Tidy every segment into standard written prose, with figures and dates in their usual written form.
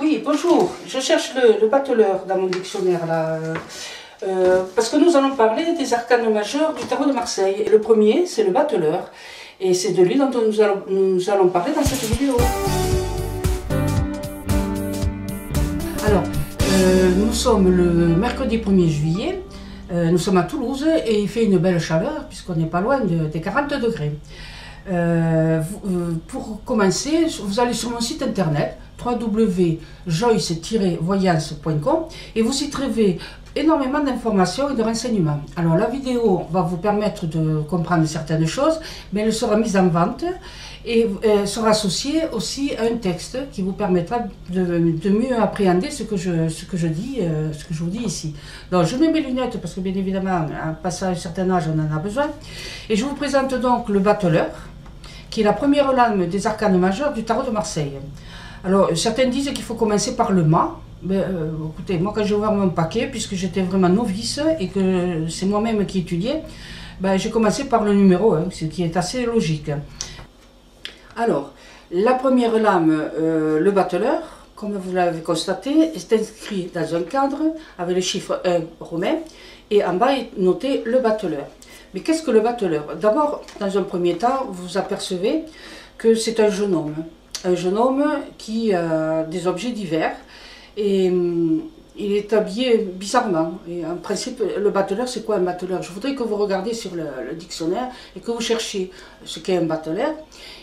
Oui, bonjour. Je cherche le bateleur dans mon dictionnaire là. Parce que nous allons parler des arcanes majeurs du tarot de Marseille. Et le premier, c'est le bateleur. Et c'est de lui dont nous allons parler dans cette vidéo. Alors, nous sommes le mercredi 1er juillet. Nous sommes à Toulouse et il fait une belle chaleur puisqu'on n'est pas loin des 40 degrés. Pour commencer, vous allez sur mon site internet www.joyce-voyance.com et vous y trouvez énormément d'informations et de renseignements. Alors la vidéo va vous permettre de comprendre certaines choses, mais elle sera mise en vente et sera associée aussi à un texte qui vous permettra de mieux appréhender ce que je vous dis ici. Donc je mets mes lunettes parce que bien évidemment, en passant à un certain âge, on en a besoin. Et je vous présente donc le bateleur, qui est la première lame des arcanes majeurs du tarot de Marseille. Alors, certains disent qu'il faut commencer par le mât. Mais, écoutez, moi quand j'ai ouvert mon paquet, puisque j'étais vraiment novice et que c'est moi-même qui étudiais, j'ai commencé par le numéro 1, ce qui est assez logique. Alors, la première lame, le bateleur, comme vous l'avez constaté, est inscrit dans un cadre avec le chiffre 1 romain, et en bas est noté le bateleur. Mais qu'est-ce que le bateleur? D'abord, dans un premier temps, vous apercevez que c'est un jeune homme. Un jeune homme qui a des objets divers et il est habillé bizarrement. Et en principe, le bateleur, c'est quoi un bateleur? Je voudrais que vous regardiez sur le dictionnaire et que vous cherchiez ce qu'est un bateleur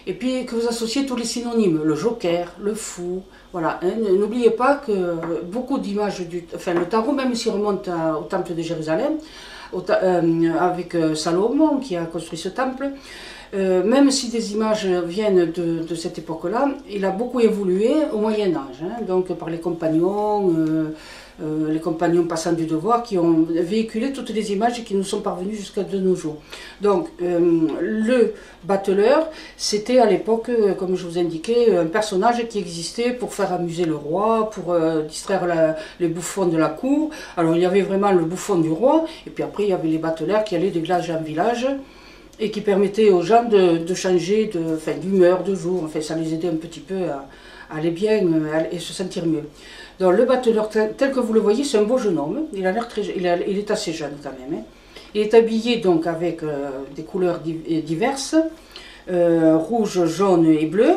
et puis que vous associez tous les synonymes, le joker, le fou. Voilà, hein. N'oubliez pas que beaucoup d'images le tarot, même s'il remonte au temple de Jérusalem, avec Salomon qui a construit ce temple, même si des images viennent de cette époque-là, il a beaucoup évolué au Moyen-Âge, hein, donc par les compagnons passants du devoir qui ont véhiculé toutes les images qui nous sont parvenues jusqu'à de nos jours. Donc le bateleur, c'était à l'époque, comme je vous indiquais, un personnage qui existait pour faire amuser le roi, pour distraire les bouffons de la cour. Alors il y avait vraiment le bouffon du roi, et puis après il y avait les bateleurs qui allaient de village en village, et qui permettaient aux gens de changer d'humeur, de jour. Enfin, ça les aidait un petit peu à aller bien et se sentir mieux. Donc le bateleur, tel que vous le voyez, c'est un beau jeune homme. Il est assez jeune quand même. Hein. Il est habillé donc avec des couleurs diverses, rouge, jaune et bleu.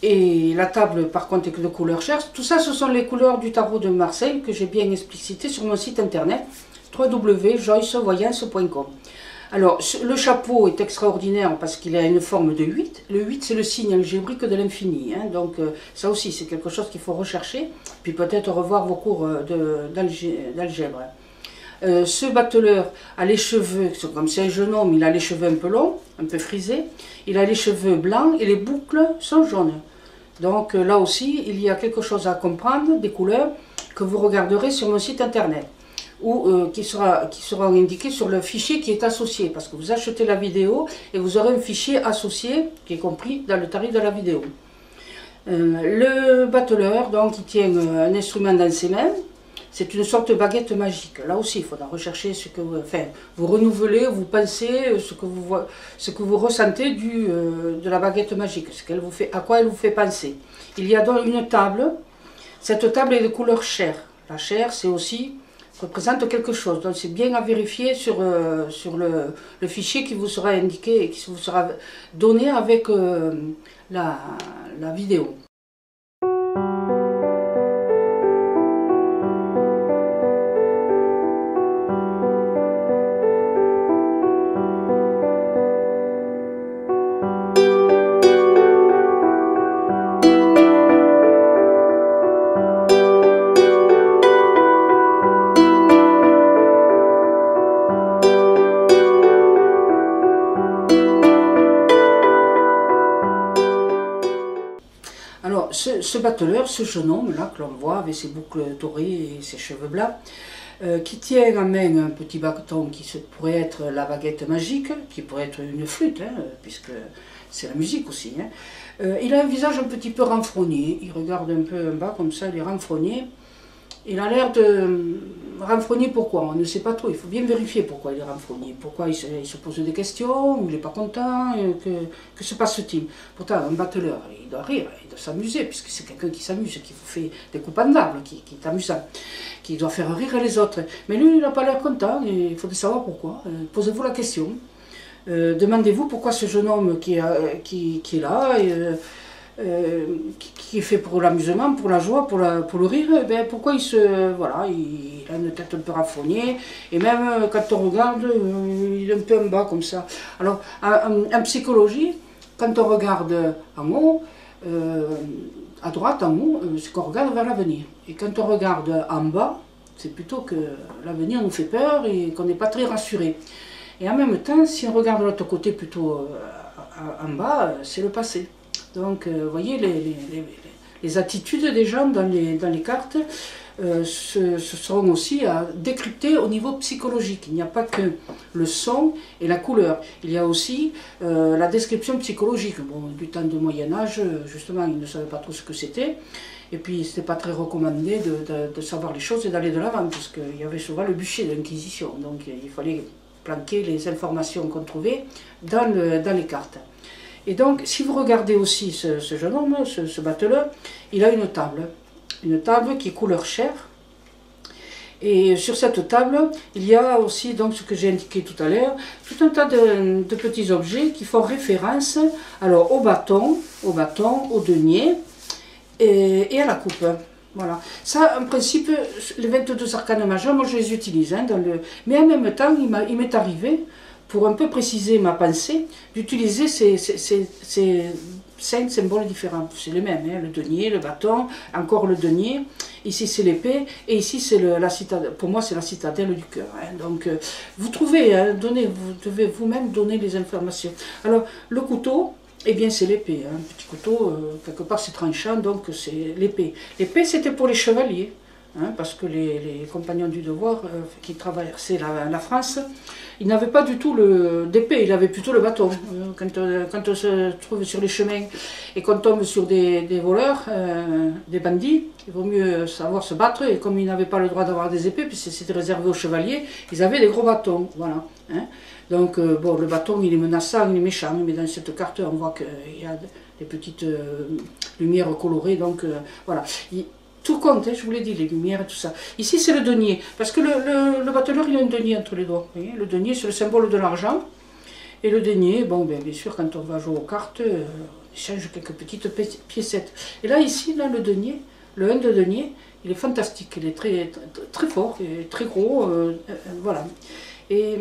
Et la table, par contre, est de couleur chair. Tout ça, ce sont les couleurs du tarot de Marseille que j'ai bien explicité sur mon site internet www.joycevoyance.com. Alors, le chapeau est extraordinaire parce qu'il a une forme de 8. Le 8, c'est le signe algébrique de l'infini. Hein, donc, ça aussi, c'est quelque chose qu'il faut rechercher. Puis peut-être revoir vos cours d'algèbre. Ce bateleur a les cheveux, comme c'est un jeune homme, il a les cheveux un peu longs, un peu frisés. Il a les cheveux blancs et les boucles sont jaunes. Donc, là aussi, il y a quelque chose à comprendre, des couleurs, que vous regarderez sur mon site internet. Ou qui sera indiqué sur le fichier qui est associé, parce que vous achetez la vidéo et vous aurez un fichier associé qui est compris dans le tarif de la vidéo. Le bateleur, donc, il tient un instrument dans ses mains, c'est une sorte de baguette magique. Là aussi, il faudra rechercher ce que vous renouvelez, vous pensez, ce que vous ressentez de la baguette magique, à quoi elle vous fait penser. Il y a donc une table, cette table est de couleur chair. La chair, c'est aussi représente quelque chose, donc c'est bien à vérifier sur le fichier qui vous sera indiqué et qui vous sera donné avec la vidéo. Alors, ce bateleur, ce jeune homme là que l'on voit avec ses boucles dorées et ses cheveux blancs, qui tient en main un petit bâton qui pourrait être la baguette magique, qui pourrait être une flûte, hein, puisque c'est la musique aussi. Hein. Il a un visage un petit peu renfrogné, il regarde un peu en bas comme ça, il est renfrogné. Il a l'air de renfrogner pourquoi, on ne sait pas trop, il faut bien vérifier pourquoi il est renfrogné, pourquoi il se pose des questions, ou il n'est pas content, que se passe-t-il? Pourtant, un battleur, il doit rire, il doit s'amuser, puisque c'est quelqu'un qui s'amuse, qui vous fait des coups pendables, qui est amusant, qui doit faire rire les autres. Mais lui, il n'a pas l'air content, et il faudrait savoir pourquoi. Posez-vous la question. Demandez-vous pourquoi ce jeune homme qui est là, qui est fait pour l'amusement, pour la joie, pour le rire, pourquoi voilà, il a une tête un peu raffognée, et même quand on regarde, il est un peu en bas comme ça. Alors, en psychologie, quand on regarde en haut, à droite, en haut, c'est qu'on regarde vers l'avenir. Et quand on regarde en bas, c'est plutôt que l'avenir nous fait peur et qu'on n'est pas très rassuré. Et en même temps, si on regarde de l'autre côté, plutôt en bas, c'est le passé. Donc, vous voyez, les attitudes des gens dans les cartes ce seront aussi à décrypter au niveau psychologique. Il n'y a pas que le son et la couleur. Il y a aussi la description psychologique. Bon, du temps du Moyen-Âge, justement, ils ne savaient pas trop ce que c'était. Et puis, ce n'était pas très recommandé de savoir les choses et d'aller de l'avant, parce qu'il y avait souvent le bûcher de l'Inquisition. Donc, il fallait planquer les informations qu'on trouvait dans les cartes. Et donc, si vous regardez aussi ce jeune homme, ce battleur, il a une table qui est couleur chair. Et sur cette table, il y a aussi, donc, ce que j'ai indiqué tout à l'heure, tout un tas de petits objets qui font référence alors, au bâton, au denier et à la coupe. Voilà. Ça, en principe, les 22 arcanes majeurs, moi je les utilise. Hein, mais en même temps, il m'est arrivé, pour un peu préciser ma pensée, d'utiliser ces 5 symboles différents. C'est les mêmes, hein, le denier, le bâton, encore le denier. Ici c'est l'épée, et ici c'est la citadelle. Pour moi c'est la citadelle du cœur. Hein. Donc vous trouvez, hein, vous devez vous-même donner les informations. Alors le couteau, eh bien c'est l'épée. Hein. Un petit couteau, quelque part c'est tranchant, donc c'est l'épée. L'épée c'était pour les chevaliers. Hein, parce que les compagnons du devoir qui traversaient la France, ils n'avaient pas du tout d'épée, ils avaient plutôt le bâton. Quand on se trouve sur les chemins et qu'on tombe sur des voleurs, des bandits, il vaut mieux savoir se battre, et comme ils n'avaient pas le droit d'avoir des épées, puisque c'était réservé aux chevaliers, ils avaient des gros bâtons. Voilà, hein. Donc bon, le bâton il est menaçant, il est méchant, mais dans cette carte on voit qu'il y a des petites lumières colorées, donc voilà. Tout compte, hein, je vous l'ai dit, les lumières et tout ça. Ici, c'est le denier, parce que le battleur, il a un denier entre les doigts. Vous voyez, le denier, c'est le symbole de l'argent. Et le denier, bon, bien sûr, quand on va jouer aux cartes, on échange quelques petites piécettes. Et là, ici, là, le denier, le 1 de denier, il est fantastique. Il est très, très fort, et très gros, voilà. Et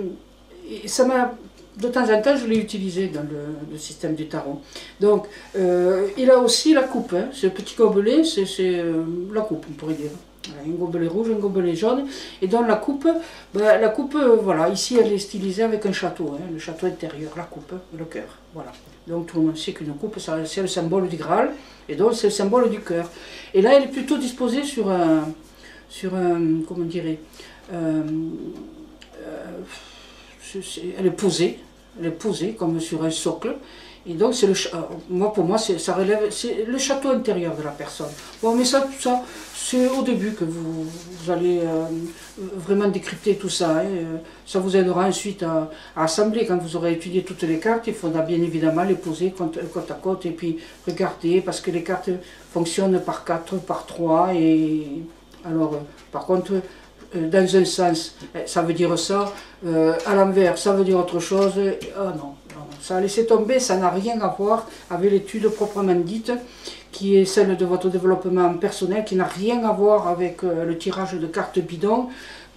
ça m'a... De temps en temps, je l'ai utilisé dans le système du tarot. Donc, il a aussi la coupe. Hein. Ce petit gobelet, c'est la coupe, on pourrait dire. Voilà, un gobelet rouge, un gobelet jaune. Et dans la coupe, voilà, ici, elle est stylisée avec un château. Hein, le château intérieur, la coupe, le cœur. Voilà. Donc, tout le monde sait qu'une coupe, c'est le symbole du Graal. Et donc, c'est le symbole du cœur. Et là, elle est plutôt disposée sur un comment dirais, elle est posée comme sur un socle, et donc pour moi ça relève, c'est le château intérieur de la personne. Bon, mais ça, tout ça, c'est au début que vous allez vraiment décrypter tout ça, hein. Ça vous aidera ensuite à assembler. Quand vous aurez étudié toutes les cartes, il faudra bien évidemment les poser côte à côte, et puis regarder, parce que les cartes fonctionnent par 4, par 3, et alors par contre, dans un sens, ça veut dire ça, à l'envers, ça veut dire autre chose. Ah non, ça a laissé tomber, ça n'a rien à voir avec l'étude proprement dite, qui est celle de votre développement personnel, qui n'a rien à voir avec le tirage de cartes bidons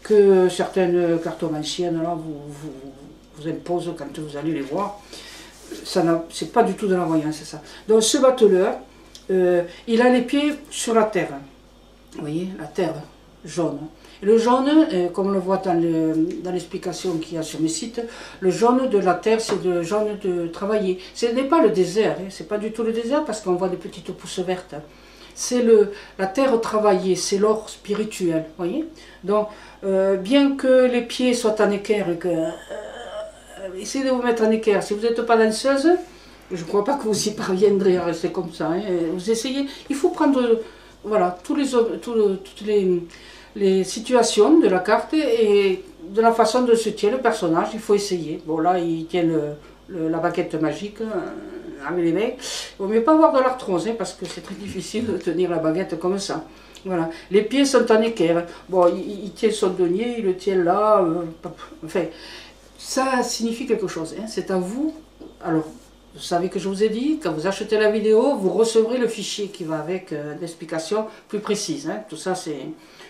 que certaines cartomanciennes là, vous imposent quand vous allez les voir. C'est pas du tout de la voyance, c'est ça. Donc ce battleur, il a les pieds sur la terre. Vous voyez, la terre jaune. Et le jaune, comme on le voit dans l'explication qu'il y a sur mes sites, le jaune de la terre, c'est le jaune de travailler. Ce n'est pas le désert, hein, c'est pas du tout le désert, parce qu'on voit des petites pousses vertes. C'est la terre travaillée, c'est l'or spirituel, voyez. Donc, bien que les pieds soient en équerre, essayez de vous mettre en équerre. Si vous n'êtes pas danseuse, je ne crois pas que vous y parviendrez à rester comme ça. Hein. Vous essayez, il faut prendre voilà, toutes les situations de la carte et de la façon dont se tient le personnage. Il faut essayer. Bon, là, il tient la baguette magique avec les mains. Il vaut mieux pas avoir de l'arthrose, hein, parce que c'est très difficile de tenir la baguette comme ça. Voilà. Les pieds sont en équerre. Bon, il tient son denier, il le tient là. Enfin, ça signifie quelque chose. Hein. C'est à vous. Alors, vous savez que je vous ai dit, quand vous achetez la vidéo, vous recevrez le fichier qui va avec l'explication plus précise. Hein. Tout ça, c'est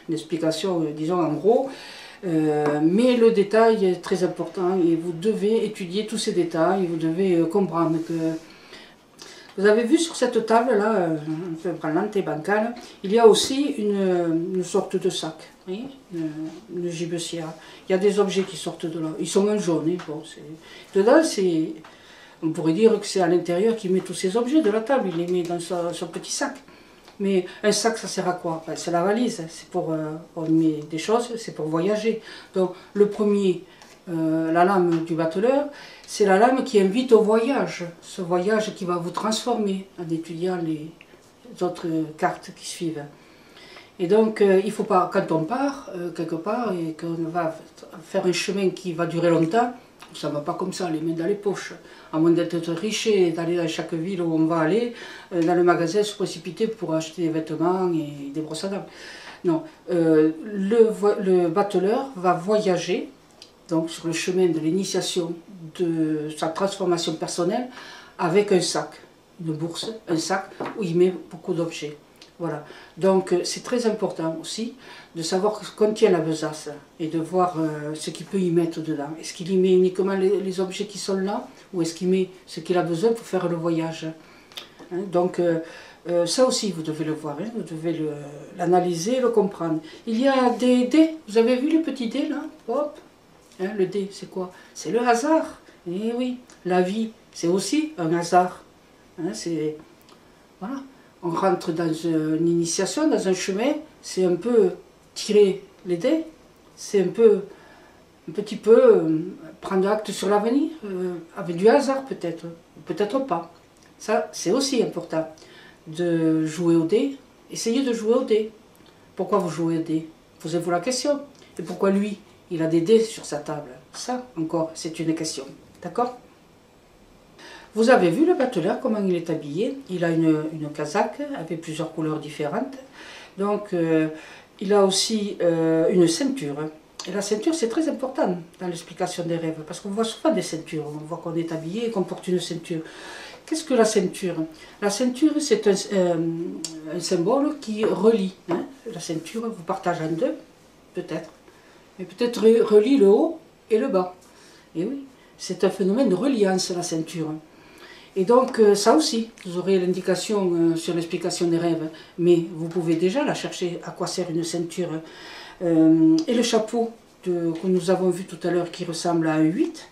une explication, disons, en gros. Mais le détail est très important et vous devez étudier tous ces détails. Vous devez comprendre que... Vous avez vu sur cette table-là, un peu branlante et bancale, il y a aussi une sorte de sac, oui, une gibecière. Il y a des objets qui sortent de là. Ils sont en jaune. Hein, bon, dedans, c'est... On pourrait dire que c'est à l'intérieur qu'il met tous ces objets de la table, il les met dans son petit sac. Mais un sac, ça sert à quoi? Ben, c'est la valise, c'est pour on met des choses, c'est pour voyager. Donc le premier, la lame du bateleur, c'est la lame qui invite au voyage. Ce voyage qui va vous transformer en étudiant les autres cartes qui suivent. Et donc il ne faut pas, quand on part quelque part et qu'on va faire un chemin qui va durer longtemps, ça ne va pas comme ça, les mains dans les poches. À moins d'être riche et d'aller dans chaque ville où on va aller, dans le magasin, se précipiter pour acheter des vêtements et des brosses à dents. Non, le bateleur va voyager donc, sur le chemin de l'initiation de sa transformation personnelle avec un sac, une bourse, un sac où il met beaucoup d'objets. Voilà, donc c'est très important aussi de savoir ce que contient la besace et de voir ce qu'il peut y mettre dedans. Est-ce qu'il y met uniquement les objets qui sont là ou est-ce qu'il met ce qu'il a besoin pour faire le voyage, hein, donc ça aussi vous devez le voir, hein, vous devez l'analyser, le comprendre. Il y a des dés, vous avez vu les petits dés là, hop, hein, le dé c'est quoi? C'est le hasard, et oui, la vie c'est aussi un hasard, hein, c'est... Voilà. On rentre dans une initiation, dans un chemin, c'est un peu tirer les dés, c'est un petit peu prendre acte sur l'avenir, avec du hasard peut-être, peut-être pas. Ça, c'est aussi important, de jouer au dés, essayez de jouer au dés. Pourquoi vous jouez au dés? Posez-vous la question. Et pourquoi lui, il a des dés sur sa table? Ça, encore, c'est une question. D'accord? Vous avez vu le bateleur, comment il est habillé. Il a une casaque avec plusieurs couleurs différentes. Donc, il a aussi une ceinture. Et la ceinture, c'est très important dans l'explication des rêves. Parce qu'on voit souvent des ceintures. On voit qu'on est habillé et qu'on porte une ceinture. Qu'est-ce que la ceinture? La ceinture, c'est un symbole qui relie. Hein. La ceinture vous partage en deux, peut-être. Mais peut-être relie le haut et le bas. Et oui, c'est un phénomène de reliance, la ceinture. Et donc, ça aussi, vous aurez l'indication sur l'explication des rêves, mais vous pouvez déjà la chercher, à quoi sert une ceinture. Et le chapeau que nous avons vu tout à l'heure, qui ressemble à un 8,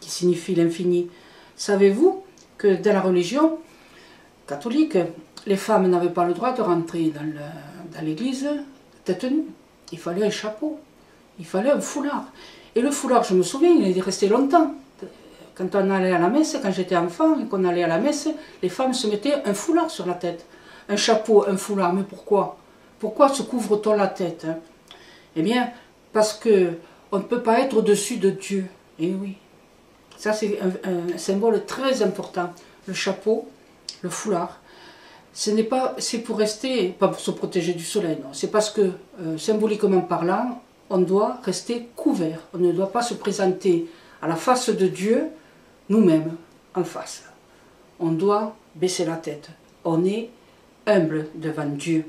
qui signifie l'infini. Savez-vous que dans la religion catholique, les femmes n'avaient pas le droit de rentrer dans l'église tête nue. Il fallait un chapeau, il fallait un foulard. Et le foulard, je me souviens, il est resté longtemps. Quand on allait à la messe, quand j'étais enfant et qu'on allait à la messe, les femmes se mettaient un foulard sur la tête. Un chapeau, un foulard, mais pourquoi? Pourquoi se couvre-t-on la tête? Eh bien, parce qu'on ne peut pas être au-dessus de Dieu. Et oui, ça c'est un symbole très important. Le chapeau, le foulard, c'est pour rester, pas pour se protéger du soleil, non. C'est parce que, symboliquement parlant, on doit rester couvert. On ne doit pas se présenter à la face de Dieu, nous-mêmes, en face. On doit baisser la tête. On est humble devant Dieu.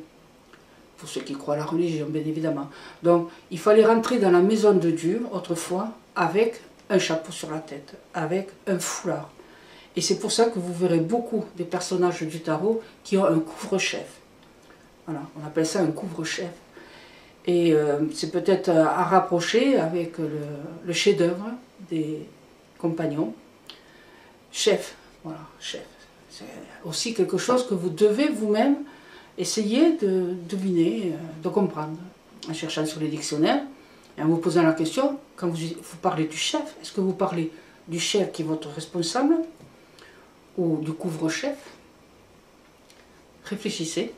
Pour ceux qui croient à la religion, bien évidemment. Donc, il fallait rentrer dans la maison de Dieu, autrefois, avec un chapeau sur la tête, avec un foulard. Et c'est pour ça que vous verrez beaucoup des personnages du tarot qui ont un couvre-chef. Voilà, on appelle ça un couvre-chef. Et c'est peut-être à rapprocher avec le chef-d'œuvre des compagnons. Chef, voilà, chef. C'est aussi quelque chose que vous devez vous-même essayer de deviner, de comprendre, en cherchant sur les dictionnaires, et en vous posant la question, quand vous parlez du chef, est-ce que vous parlez du chef qui est votre responsable, ou du couvre-chef? Réfléchissez.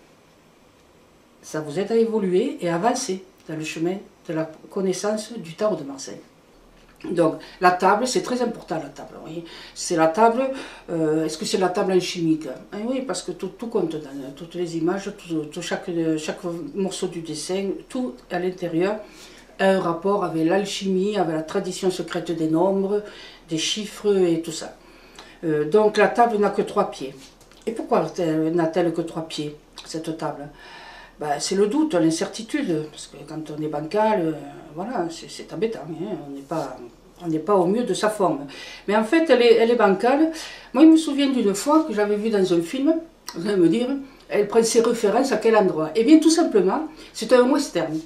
Ça vous aide à évoluer et à avancer dans le chemin de la connaissance du tarot de Marseille. Donc, la table, c'est très important, la table. C'est la table, est-ce que c'est la table alchimique? Oui, parce que tout compte dans toutes les images, chaque morceau du dessin, tout à l'intérieur a un rapport avec l'alchimie, avec la tradition secrète des nombres, des chiffres et tout ça. Donc, la table n'a que 3 pieds. Et pourquoi n'a-t-elle que 3 pieds, cette table? Ben, c'est le doute, l'incertitude, parce que quand on est bancal, voilà, c'est embêtant, hein, on n'est pas au mieux de sa forme. Mais en fait, elle est bancale. Moi, je me souviens d'une fois que j'avais vu dans un film, vous allez me dire, elle prend ses références à quel endroit? Eh bien, tout simplement, c'était un western.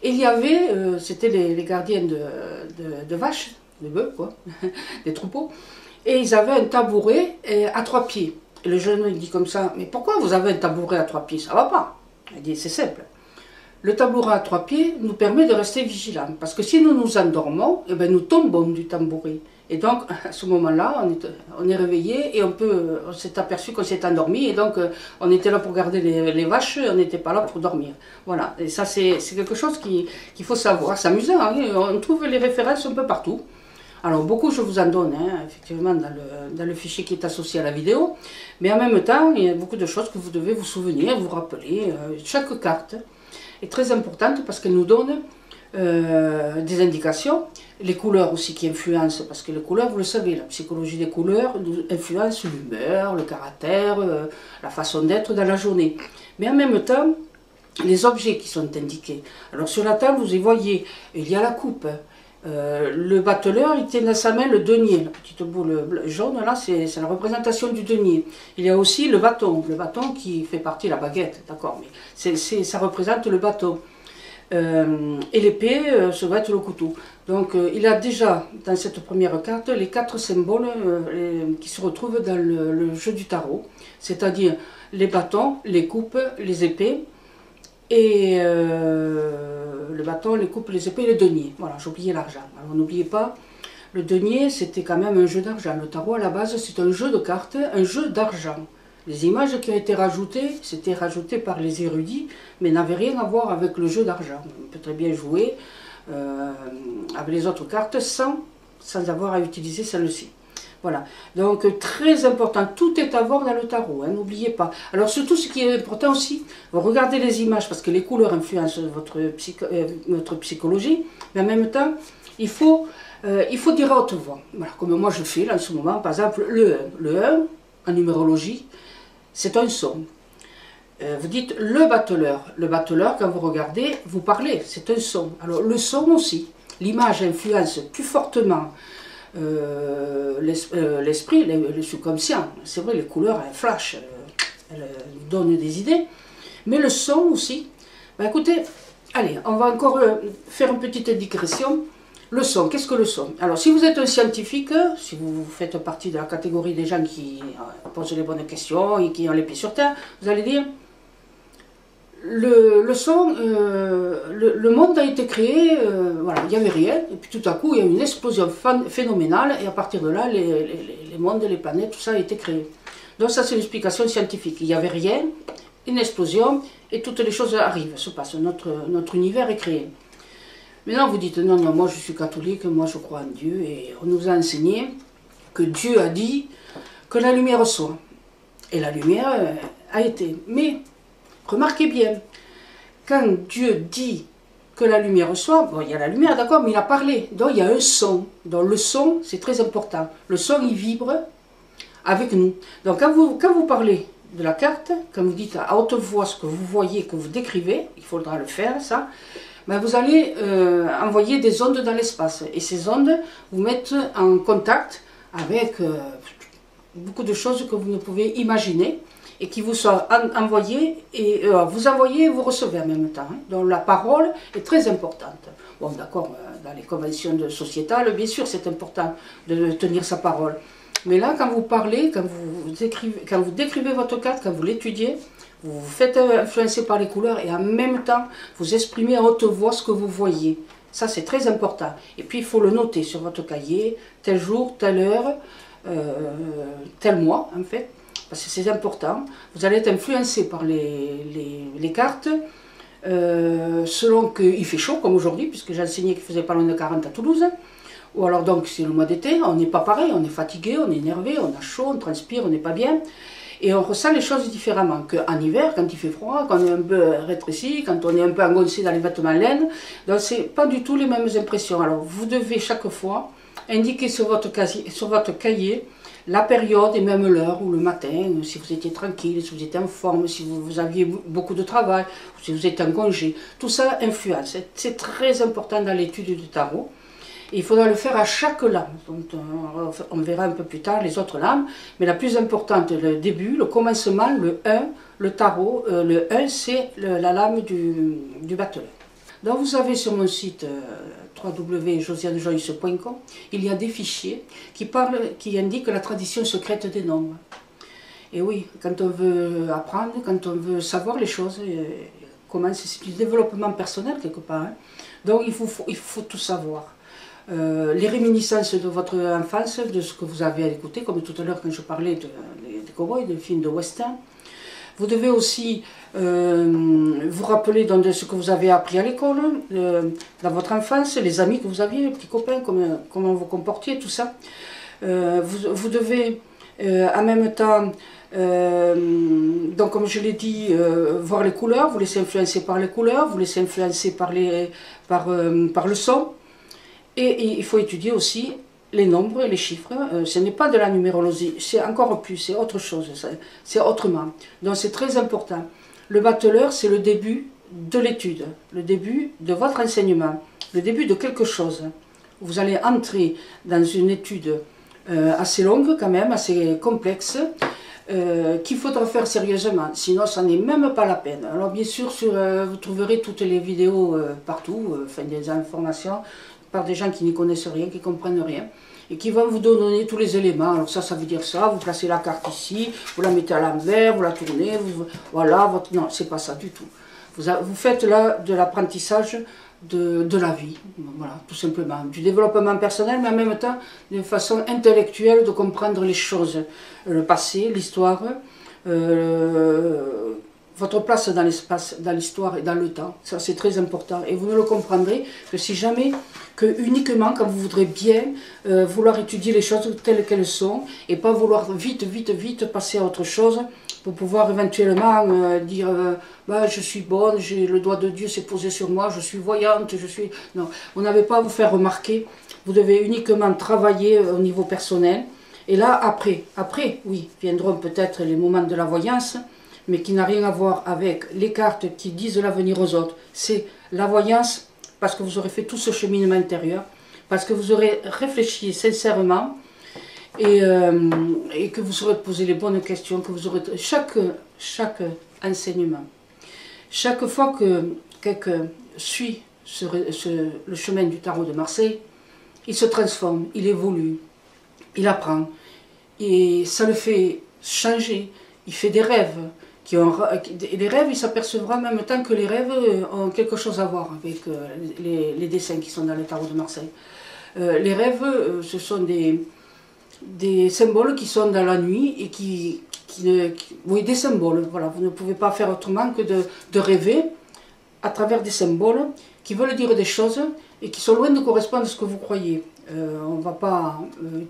Et il y avait, c'était les gardiens de vaches, de bœufs, quoi, des troupeaux, et ils avaient un tabouret à 3 pieds. Et le jeune, il dit comme ça, mais pourquoi vous avez un tabouret à 3 pieds? Ça va pas. Il dit, c'est simple. Le tabouret à 3 pieds nous permet de rester vigilants. Parce que si nous nous endormons, eh ben, nous tombons du tabouret. Et donc, à ce moment-là, on est réveillé et on s'est aperçu qu'on s'est endormi. Et donc, on était là pour garder les vaches, on n'était pas là pour dormir. Voilà. Et ça, c'est quelque chose qu'il faut savoir. C'est amusant, hein. On trouve les références un peu partout. Alors, beaucoup, je vous en donne, hein, effectivement, dans le fichier qui est associé à la vidéo. Mais en même temps, il y a beaucoup de choses que vous devez vous souvenir, vous rappeler. Chaque carte est très importante parce qu'elle nous donne des indications. Les couleurs aussi qui influencent, parce que les couleurs, vous le savez, la psychologie des couleurs influence l'humeur, le caractère, la façon d'être dans la journée. Mais en même temps, les objets qui sont indiqués. Alors, sur la table, vous y voyez, il y a la coupe. Le batteleur, il tient dans sa main le denier, la petite boule jaune, là, c'est la représentation du denier. Il y a aussi le bâton qui fait partie de la baguette, d'accord, mais ça représente le bâton. Et l'épée, ça va être le couteau. Donc, il a déjà, dans cette première carte, les 4 symboles qui se retrouvent dans le jeu du tarot, c'est-à-dire les bâtons, les coupes, les épées, et le bâton, les coupes, les épées et le denier. Voilà, j'ai oublié l'argent. Alors n'oubliez pas, le denier, c'était quand même un jeu d'argent. Le tarot, à la base, c'est un jeu de cartes, un jeu d'argent. Les images qui ont été rajoutées, c'était rajouté par les érudits, mais n'avaient rien à voir avec le jeu d'argent. On peut très bien jouer avec les autres cartes sans avoir à utiliser celle-ci. Voilà, donc très important, tout est à voir dans le tarot, hein, n'oubliez pas. Alors surtout ce qui est important aussi, regardez les images parce que les couleurs influencent votre psychologie, mais en même temps, il faut dire à haute voix. Voilà, comme moi je fais là en ce moment, par exemple le 1 en numérologie, c'est un son. Vous dites le batteleur quand vous regardez, vous parlez, c'est un son. Alors le son aussi, l'image influence plus fortement l'esprit, le subconscient. C'est vrai, les couleurs, elles flashent, elles donnent des idées. Mais le son aussi. Ben écoutez, allez, on va encore faire une petite digression. Le son, qu'est-ce que le son? Alors, si vous êtes un scientifique, si vous faites partie de la catégorie des gens qui posent les bonnes questions et qui ont les pieds sur terre, vous allez dire le son, le monde a été créé, voilà, il n'y avait rien, et puis tout à coup il y a eu une explosion phénoménale, et à partir de là, les mondes, les planètes, tout ça a été créé. Donc ça c'est une explication scientifique, il n'y avait rien, une explosion, et toutes les choses arrivent, se passent, notre univers est créé. Maintenant vous dites, non, non, moi je suis catholique, moi je crois en Dieu, et on nous a enseigné que Dieu a dit que la lumière soit. Et la lumière a été. Mais remarquez bien, quand Dieu dit que la lumière soit, bon, il y a la lumière, d'accord, mais il a parlé, donc il y a un son. Donc le son, c'est très important. Le son, il vibre avec nous. Donc quand vous parlez de la carte, quand vous dites à haute voix ce que vous voyez, que vous décrivez, il faudra le faire, ça, ben vous allez envoyer des ondes dans l'espace. Et ces ondes vous mettent en contact avec beaucoup de choses que vous ne pouvez imaginer et qui vous sont envoyées, et vous envoyez et vous recevez en même temps. Hein. Donc la parole est très importante. Bon d'accord, dans les conventions sociétales, bien sûr c'est important de tenir sa parole. Mais là, quand vous parlez, quand vous décrivez votre carte, quand vous l'étudiez, vous vous faites influencer par les couleurs et en même temps, vous exprimez à haute voix ce que vous voyez. Ça, c'est très important. Et puis, il faut le noter sur votre cahier, tel jour, telle heure, tel mois, en fait, parce que c'est important. Vous allez être influencé par les cartes selon qu'il fait chaud, comme aujourd'hui, puisque j'ai enseigné qu'il faisait pas loin de 40 à Toulouse. Ou alors donc c'est le mois d'été, on n'est pas pareil, on est fatigué, on est énervé, on a chaud, on transpire, on n'est pas bien. Et on ressent les choses différemment qu'en hiver, quand il fait froid, quand on est un peu rétréci, quand on est un peu engoncé dans les vêtements laine. Donc c'est pas du tout les mêmes impressions. Alors vous devez chaque fois indiquer sur votre cahier la période et même l'heure ou le matin, si vous étiez tranquille, si vous étiez en forme, si vous aviez beaucoup de travail, si vous étiez en congé. Tout ça influence. C'est très important dans l'étude du tarot. Et il faudra le faire à chaque lame. Donc, on verra un peu plus tard les autres lames. Mais la plus importante, le début, le commencement, le 1, le tarot. Le 1, c'est la lame du batteleur. Donc vous avez sur mon site www.josianejoyce.com, il y a des fichiers qui indiquent la tradition secrète des nombres. Et oui, quand on veut apprendre, quand on veut savoir les choses, comment c'est du développement personnel quelque part. Hein. Donc il faut tout savoir. Les réminiscences de votre enfance, de ce que vous avez écouté, comme tout à l'heure quand je parlais des cow-boys, des films de western. Vous devez aussi vous rappeler de ce que vous avez appris à l'école, dans votre enfance, les amis que vous aviez, les petits copains, comment vous comportiez, tout ça. Vous devez en même temps, donc comme je l'ai dit, voir les couleurs, vous laissez influencer par les couleurs, vous laissez influencer par le son. Et il faut étudier aussi les nombres et les chiffres. Ce n'est pas de la numérologie, c'est encore plus, c'est autre chose, c'est autrement. Donc c'est très important. Le batteleur, c'est le début de l'étude, le début de votre enseignement, le début de quelque chose. Vous allez entrer dans une étude assez longue quand même, assez complexe, qu'il faudra faire sérieusement, sinon ça n'est même pas la peine. Alors bien sûr, vous trouverez toutes les vidéos partout, enfin des informations, par des gens qui n'y connaissent rien, qui ne comprennent rien, et qui vont vous donner tous les éléments. Alors ça veut dire ça, vous placez la carte ici, vous la mettez à l'envers, vous la tournez, voilà, non, c'est pas ça du tout. Vous faites là de l'apprentissage de la vie, voilà, tout simplement, du développement personnel, mais en même temps, d'une façon intellectuelle de comprendre les choses, le passé, l'histoire, votre place dans l'espace, dans l'histoire et dans le temps. Ça, c'est très important. Et vous ne le comprendrez que si jamais, que uniquement quand vous voudrez bien vouloir étudier les choses telles qu'elles sont et pas vouloir vite passer à autre chose pour pouvoir éventuellement dire bah, je suis bonne, le doigt de Dieu s'est posé sur moi, je suis voyante, je suis... Non, vous n'avez pas à vous faire remarquer. Vous devez uniquement travailler au niveau personnel. Et là, après, oui, viendront peut-être les moments de la voyance, mais qui n'a rien à voir avec les cartes qui disent l'avenir aux autres. C'est la voyance parce que vous aurez fait tout ce cheminement intérieur, parce que vous aurez réfléchi sincèrement et que vous aurez posé les bonnes questions, que vous aurez chaque enseignement. Chaque fois que quelqu'un suit le chemin du tarot de Marseille, il se transforme, il évolue, il apprend, et ça le fait changer, il fait des rêves. Les rêves, il s'apercevra en même temps que les rêves ont quelque chose à voir avec les dessins qui sont dans le tarot de Marseille. Les rêves, ce sont des symboles qui sont dans la nuit et oui, des symboles. Voilà, vous ne pouvez pas faire autrement que de rêver à travers des symboles qui veulent dire des choses et qui sont loin de correspondre à ce que vous croyez. On ne va pas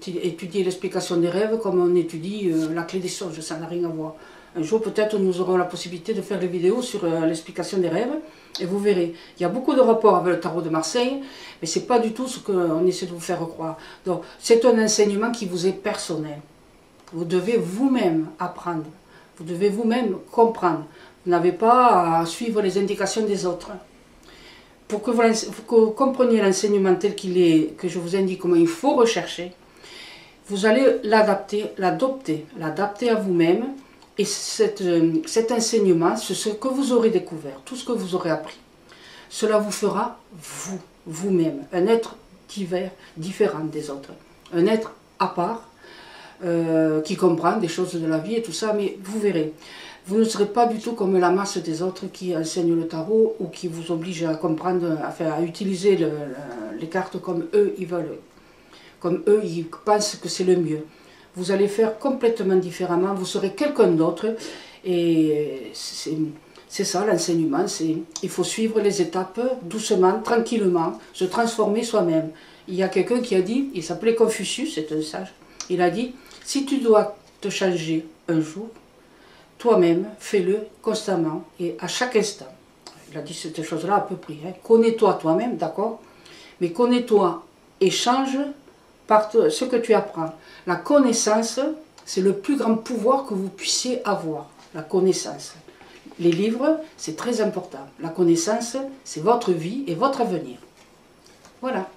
étudier l'explication des rêves comme on étudie la clé des songes, ça n'a rien à voir. Un jour peut-être nous aurons la possibilité de faire des vidéos sur l'explication des rêves et vous verrez. Il y a beaucoup de rapports avec le tarot de Marseille, mais ce n'est pas du tout ce qu'on essaie de vous faire croire. Donc c'est un enseignement qui vous est personnel. Vous devez vous-même apprendre, vous devez vous-même comprendre. Vous n'avez pas à suivre les indications des autres. Pour que vous compreniez l'enseignement tel qu'il est, que je vous indique comment il faut rechercher, vous allez l'adapter à vous-même. Et cet enseignement, ce que vous aurez découvert, tout ce que vous aurez appris, cela vous fera vous-même, un être différent des autres, un être à part, qui comprend des choses de la vie et tout ça, mais vous verrez, vous ne serez pas du tout comme la masse des autres qui enseignent le tarot ou qui vous obligent à comprendre, à utiliser les cartes comme eux ils veulent, comme eux ils pensent que c'est le mieux. Vous allez faire complètement différemment, vous serez quelqu'un d'autre et C'est ça l'enseignement, il faut suivre les étapes doucement, tranquillement, se transformer soi-même. Il y a quelqu'un qui a dit, il s'appelait Confucius, c'est un sage, il a dit, si tu dois te changer un jour, toi-même, fais-le constamment et à chaque instant. Il a dit cette chose-là à peu près. Hein. Connais-toi toi-même, d'accord? Mais connais-toi et change par ce que tu apprends. La connaissance, c'est le plus grand pouvoir que vous puissiez avoir. La connaissance. Les livres, c'est très important. La connaissance, c'est votre vie et votre avenir. Voilà.